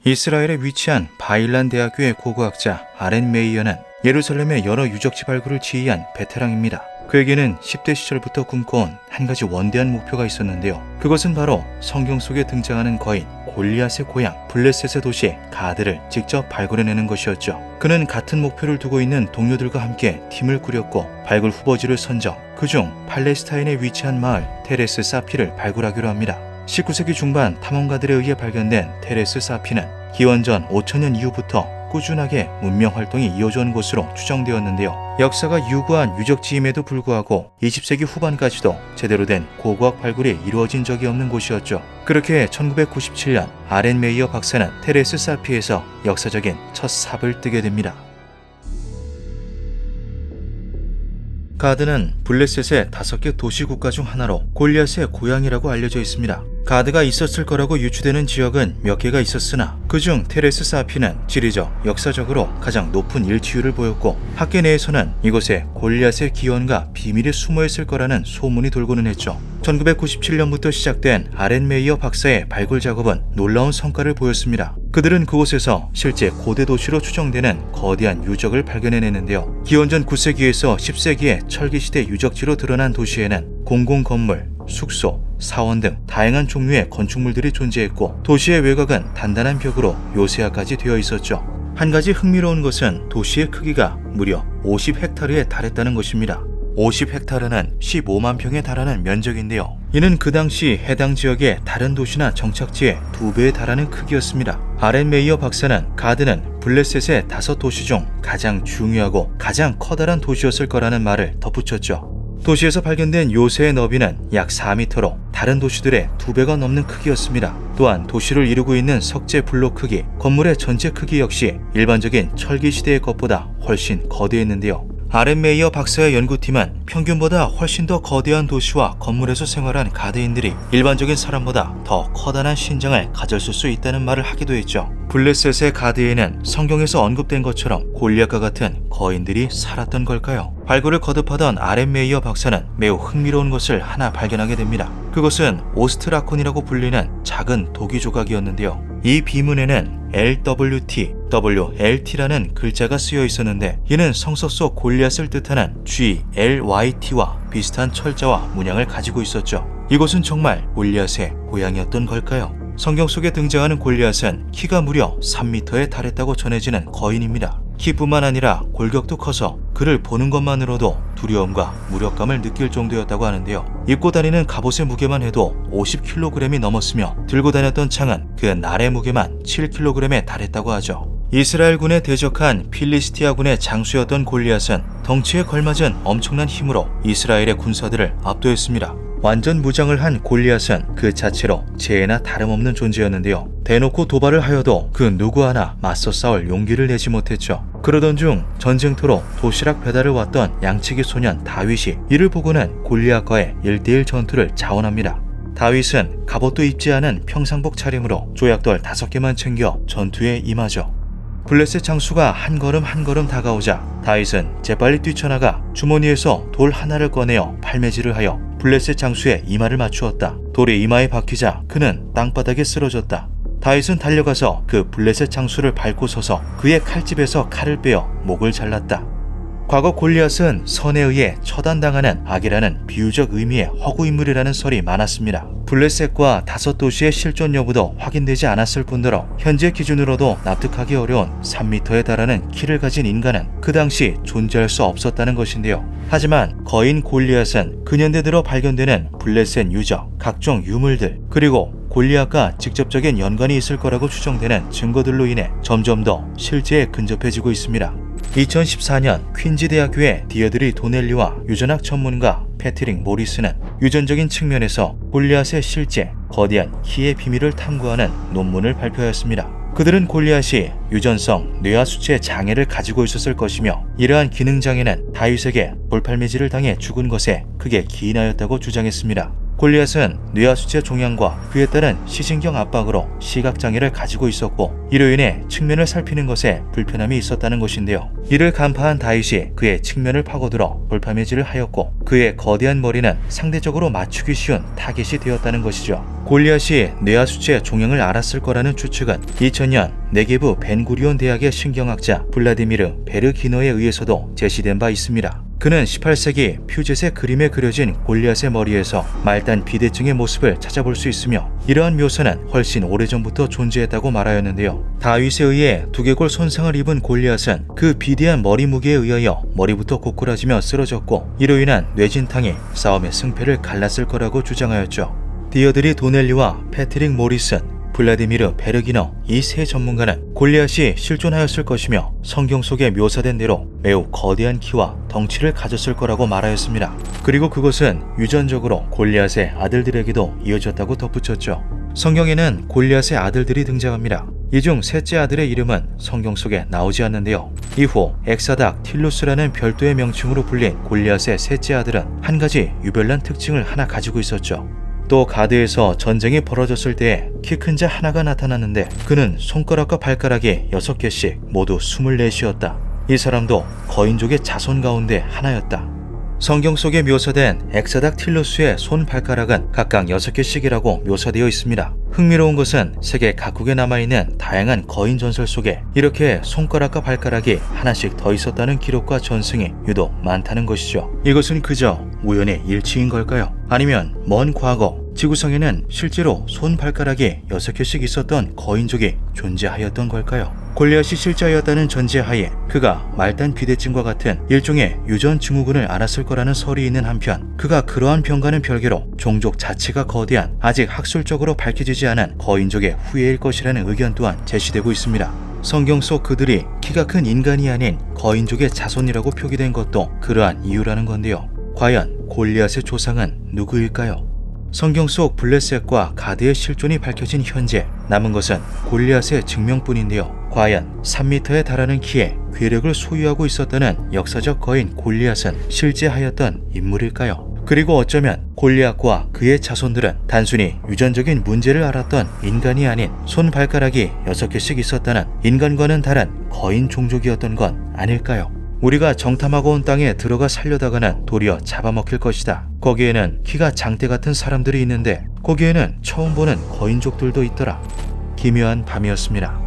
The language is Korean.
이스라엘에 위치한 바일란 대학교의 고고학자 아렌 메이어는 예루살렘의 여러 유적지 발굴을 지휘한 베테랑입니다. 그에게는 10대 시절부터 꿈꿔온 한 가지 원대한 목표가 있었는데요. 그것은 바로 성경 속에 등장하는 거인 골리앗의 고향 블레셋의 도시 가드를 직접 발굴해내는 것이었죠. 그는 같은 목표를 두고 있는 동료들과 함께 팀을 꾸렸고 발굴 후보지를 선정, 그중 팔레스타인에 위치한 마을 테레스 사피를 발굴하기로 합니다. 19세기 중반 탐험가들에 의해 발견된 테레스 사피는 기원전 5000년 이후부터 꾸준하게 문명 활동이 이어져 온 곳으로 추정되었는데요. 역사가 유구한 유적지임에도 불구하고 20세기 후반까지도 제대로 된 고고학 발굴이 이루어진 적이 없는 곳이었죠. 그렇게 1997년 아렌 메이어 박사는 테레스 사피에서 역사적인 첫 삽을 뜨게 됩니다. 가드는 블레셋의 5개 도시국가 중 하나로 골리앗의 고향이라고 알려져 있습니다. 가드가 있었을 거라고 유추되는 지역은 몇 개가 있었으나 그중 테레스 사피는 지리적, 역사적으로 가장 높은 일치율을 보였고 학계 내에서는 이곳에 골리앗의 기원과 비밀이 숨어있을 거라는 소문이 돌고는 했죠. 1997년부터 시작된 아렌 메이어 박사의 발굴 작업은 놀라운 성과를 보였습니다. 그들은 그곳에서 실제 고대 도시로 추정되는 거대한 유적을 발견해내는데요. 기원전 9세기에서 10세기의 철기시대 유적지로 드러난 도시에는 공공건물, 숙소, 사원 등 다양한 종류의 건축물들이 존재했고 도시의 외곽은 단단한 벽으로 요새화까지 되어 있었죠. 한 가지 흥미로운 것은 도시의 크기가 무려 50헥타르에 달했다는 것입니다. 50헥타르는 15만 평에 달하는 면적인데요. 이는 그 당시 해당 지역의 다른 도시나 정착지의 2배에 달하는 크기였습니다. 아렌 메이어 박사는 가드는 블레셋의 5도시 중 가장 중요하고 가장 커다란 도시였을 거라는 말을 덧붙였죠. 도시에서 발견된 요새의 너비는 약 4m로 다른 도시들의 2배가 넘는 크기였습니다. 또한 도시를 이루고 있는 석재 블록 크기, 건물의 전체 크기 역시 일반적인 철기 시대의 것보다 훨씬 거대했는데요. 아렌 메이어 박사의 연구팀은 평균보다 훨씬 더 거대한 도시와 건물에서 생활한 가드인들이 일반적인 사람보다 더 커다란 신장을 가졌을 수 있다는 말을 하기도 했죠. 블레셋의 가드에는 성경에서 언급된 것처럼 골리앗과 같은 거인들이 살았던 걸까요? 발굴을 거듭하던 아렌 메이어 박사는 매우 흥미로운 것을 하나 발견하게 됩니다. 그것은 오스트라콘이라고 불리는 작은 도기 조각이었는데요. 이 비문에는 LWT, WLT라는 글자가 쓰여 있었는데 이는 성서 속 골리앗을 뜻하는 GLYT와 비슷한 철자와 문양을 가지고 있었죠. 이곳은 정말 골리앗의 고향이었던 걸까요? 성경 속에 등장하는 골리앗은 키가 무려 3m에 달했다고 전해지는 거인입니다. 키뿐만 아니라 골격도 커서 그를 보는 것만으로도 두려움과 무력감을 느낄 정도였다고 하는데요. 입고 다니는 갑옷의 무게만 해도 50kg이 넘었으며 들고 다녔던 창은 그 날의 무게만 7kg에 달했다고 하죠. 이스라엘군에 대적한 필리스티아군의 장수였던 골리앗은 덩치에 걸맞은 엄청난 힘으로 이스라엘의 군사들을 압도했습니다. 완전 무장을 한 골리앗은 그 자체로 재해나 다름없는 존재였는데요. 대놓고 도발을 하여도 그 누구 하나 맞서 싸울 용기를 내지 못했죠. 그러던 중 전쟁터로 도시락 배달을 왔던 양치기 소년 다윗이 이를 보고는 골리앗과의 1대1 전투를 자원합니다. 다윗은 갑옷도 입지 않은 평상복 차림으로 조약돌 5개만 챙겨 전투에 임하죠. 블레셋 장수가 한 걸음 다가오자 다윗은 재빨리 뛰쳐나가 주머니에서 돌 하나를 꺼내어 팔매질을 하여 블레셋 장수의 이마를 맞추었다. 돌이 이마에 박히자 그는 땅바닥에 쓰러졌다. 다윗은 달려가서 그 블레셋 장수를 밟고 서서 그의 칼집에서 칼을 빼어 목을 잘랐다. 과거 골리앗은 선에 의해 처단당하는 악이라는 비유적 의미의 허구 인물이라는 설이 많았습니다. 블레셋과 5도시의 실존 여부도 확인되지 않았을 뿐더러 현재 기준으로도 납득하기 어려운 3m에 달하는 키를 가진 인간은 그 당시 존재할 수 없었다는 것인데요. 하지만 거인 골리앗은 근현대 들어 발견되는 블레셋 유적, 각종 유물들, 그리고 골리앗과 직접적인 연관이 있을 거라고 추정되는 증거들로 인해 점점 더 실제에 근접해지고 있습니다. 2014년 퀸즈 대학교의 디어드리 도넬리와 유전학 전문가 패트릭 모리스는 유전적인 측면에서 골리앗의 실제, 거대한 키의 비밀을 탐구하는 논문을 발표하였습니다. 그들은 골리앗이 유전성 뇌하수체 장애를 가지고 있었을 것이며 이러한 기능장애는 다윗에게 돌팔매질을 당해 죽은 것에 크게 기인하였다고 주장했습니다. 골리앗은 뇌하수체 종양과 그에 따른 시신경 압박으로 시각장애를 가지고 있었고 이로 인해 측면을 살피는 것에 불편함이 있었다는 것인데요. 이를 간파한 다윗이 그의 측면을 파고들어 돌파매질을 하였고 그의 거대한 머리는 상대적으로 맞추기 쉬운 타겟이 되었다는 것이죠. 골리앗이 뇌하수체 종양을 앓았을 거라는 추측은 2000년 네게브 벤구리온 대학의 신경학자 블라디미르 베르기너에 의해서도 제시된 바 있습니다. 그는 18세기 퓨젯의 그림에 그려진 골리앗의 머리에서 말단 비대증의 모습을 찾아볼 수 있으며 이러한 묘사는 훨씬 오래전부터 존재했다고 말하였는데요. 다윗에 의해 두개골 손상을 입은 골리앗은 그 비대한 머리 무게에 의하여 머리부터 고꾸라지며 쓰러졌고 이로 인한 뇌진탕이 싸움의 승패를 갈랐을 거라고 주장하였죠. 디어드리 도넬리와 패트릭 모리슨, 블라디미르 베르기너 이 세 전문가는 골리앗이 실존하였을 것이며 성경 속에 묘사된 대로 매우 거대한 키와 덩치를 가졌을 거라고 말하였습니다. 그리고 그것은 유전적으로 골리앗의 아들들에게도 이어졌다고 덧붙였죠. 성경에는 골리앗의 아들들이 등장합니다. 이 중 셋째 아들의 이름은 성경 속에 나오지 않는데요. 이후 엑사닥 틸루스라는 별도의 명칭으로 불린 골리앗의 셋째 아들은 한 가지 유별난 특징을 하나 가지고 있었죠. 또 가드에서 전쟁이 벌어졌을 때 키 큰 자 하나가 나타났는데 그는 손가락과 발가락이 6개씩 모두 24이었다. 이 사람도 거인족의 자손 가운데 하나였다. 성경 속에 묘사된 엑사닥 틸루스의 손 발가락은 각각 6개씩이라고 묘사되어 있습니다. 흥미로운 것은 세계 각국에 남아있는 다양한 거인 전설 속에 이렇게 손가락과 발가락이 하나씩 더 있었다는 기록과 전승이 유독 많다는 것이죠. 이것은 그저 우연의 일치인 걸까요? 아니면 먼 과거 지구상에는 실제로 손 발가락이 6개씩 있었던 거인족이 존재하였던 걸까요? 골리앗이 실제하였다는 전제하에 그가 말단 비대증과 같은 일종의 유전 증후군을 앓았을 거라는 설이 있는 한편 그가 그러한 병과는 별개로 종족 자체가 거대한 아직 학술적으로 밝혀지지 않은 거인족의 후예일 것이라는 의견 또한 제시되고 있습니다. 성경 속 그들이 키가 큰 인간이 아닌 거인족의 자손이라고 표기된 것도 그러한 이유라는 건데요. 과연 골리앗의 조상은 누구일까요? 성경 속 블레셋과 가드의 실존이 밝혀진 현재 남은 것은 골리앗의 증명뿐인데요. 과연 3m에 달하는 키에 괴력을 소유하고 있었다는 역사적 거인 골리앗은 실제하였던 인물일까요? 그리고 어쩌면 골리앗과 그의 자손들은 단순히 유전적인 문제를 앓았던 인간이 아닌 손발가락이 6개씩 있었다는 인간과는 다른 거인 종족이었던 건 아닐까요? 우리가 정탐하고 온 땅에 들어가 살려다가는 도리어 잡아먹힐 것이다. 거기에는 키가 장대 같은 사람들이 있는데 거기에는 처음 보는 거인족들도 있더라. 기묘한 밤이었습니다.